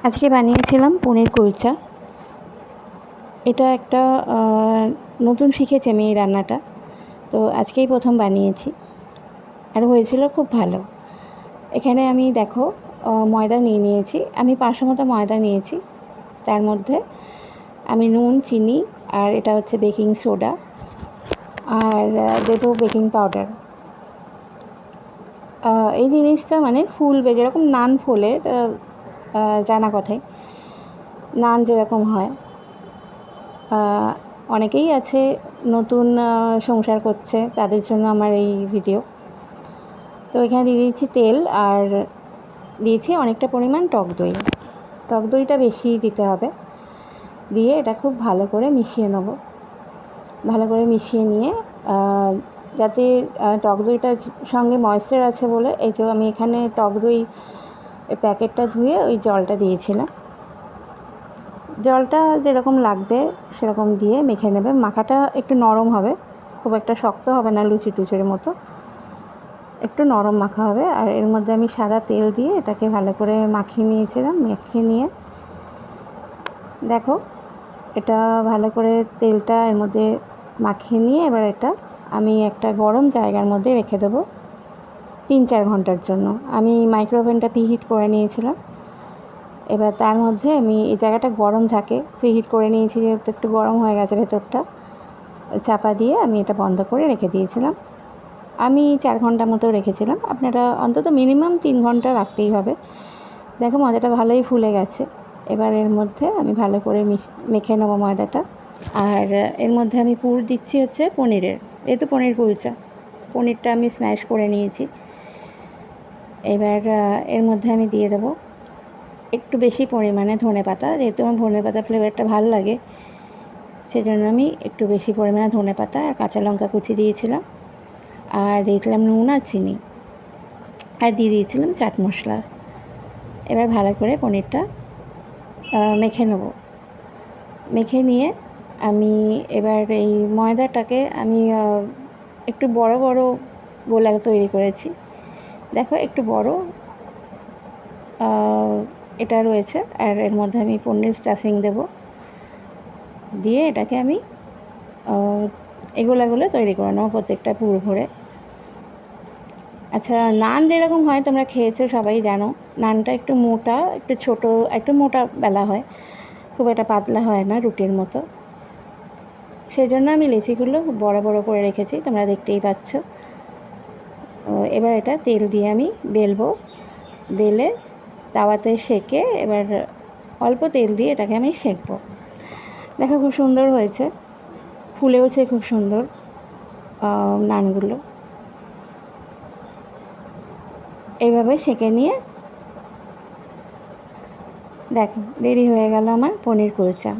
আজকে বানিয়েছিলাম পনির কুলচা। এটা একটা নতুন শিখেছি আমি এই রান্নাটা, তো আজকেই প্রথম বানিয়েছি আর হয়েছিল খুব ভালো। এখানে আমি দেখো ময়দা নিয়েছি, আমি 500 মতো ময়দা নিয়েছি। তার মধ্যে আমি নুন, চিনি আর এটা হচ্ছে বেকিং সোডা আর দেবো বেকিং পাউডার। এই জিনিসটা মানে ফুলবে, যেরকম নান ফোলে জানা কথাই, নান যেরকম হয়। অনেকেই আছে নতুন সংসার করছে, তাদের জন্য আমার এই ভিডিও। তো এখানে দিয়ে দিয়েছি তেল আর দিয়েছি অনেকটা পরিমাণ টক দই। টক দইটা বেশি দিতে হবে। দিয়ে এটা খুব ভালো করে মিশিয়ে নেব। ভালো করে মিশিয়ে নিয়ে যাতে টক দইটার সঙ্গে ময়েশ্চার আছে বলে এই যে আমি এখানে টক দই প্যাকেটটা ধুয়ে ওই জলটা দিয়েছিলাম। জলটা যেরকম লাগবে সেরকম দিয়ে মেখে নেবে। মাখাটা একটু নরম হবে, খুব একটা শক্ত হবে না, লুচি টুচির মতো, একটু নরম মাখা হবে। আর এর মধ্যে আমি সাদা তেল দিয়ে এটাকে ভালো করে মাখিয়ে নিয়েছিলাম। মেখে নিয়ে দেখো এটা ভালো করে তেলটা এর মধ্যে মাখিয়ে নিয়ে এবার এটা আমি একটা গরম জায়গার মধ্যে রেখে দেবো 3-4 ঘন্টার জন্য। আমি মাইক্রোওভেনটা প্রিহিট করে নিয়েছিলাম। এবার তার মধ্যে আমি এই জায়গাটা গরম থাকে, প্রিহিট করে নিয়েছি যেহেতু একটু গরম হয়ে গেছে ভেতরটা, চাপা দিয়ে আমি এটা বন্ধ করে রেখে দিয়েছিলাম। আমি 4 ঘন্টা মতো রেখেছিলাম, আপনারা অন্তত মিনিমাম 3 ঘন্টা রাখতেই হবে। দেখো ময়দাটা ভালোই ফুলে গেছে। এবার এর মধ্যে আমি ভালো করে মেখে নেবো ময়দাটা। আর এর মধ্যে আমি পুর দিচ্ছি হচ্ছে পনিরের, এই তো পনির কুলচা, পনিরটা আমি স্ম্যাশ করে নিয়েছি। এবার এর মধ্যে আমি দিয়ে দেবো একটু বেশি পরিমাণে ধনেপাতা, যেহেতু আমার ধনেপাতা ফ্লেভারটা ভালো লাগে সেজন্য আমি একটু বেশি পরিমাণে ধনেপাতা আর কাঁচা লঙ্কা কুচি দিয়েছিলাম। আর দিয়েছিলাম নুন আর চিনি, আর দিয়ে দিয়েছিলাম চাট মশলা। এবার ভালো করে পনিরটা মেখে নেব। মেখে নিয়ে আমি এবার এই ময়দাটাকে আমি একটু বড় বড় গোলা তৈরি করেছি। দেখো একটু বড় এটা রয়েছে। আর এর মধ্যে আমি পনির স্টাফিং দেব, দিয়ে এটাকে আমি এই গোলাগুলো তৈরি করে নেবো প্রত্যেকটা পুর ভরে। আচ্ছা, নান যেরকম হয় তোমরা খেয়েছো সবাই জানো, নানটা একটু মোটা, একটু ছোটো, একটু মোটা বেলা হয়, খুব একটা পাতলা হয় না রুটির মতো। সেই জন্য আমি লেচিগুলো খুব বড় বড় করে রেখেছি, তোমরা দেখতেই পাচ্ছ। এবার এটা তেল দিয়ে আমি বেলবো, বেলে তাওয়াতে সেঁকে এবার অল্প তেল দিয়ে এটাকে আমি সেঁকবো। দেখো খুব সুন্দর হয়েছে, ফুলেওছে খুব সুন্দর নানগুলো। এইভাবে সেঁকে নিয়ে দেখো রেডি হয়ে গেল আমার পনির কুলচা।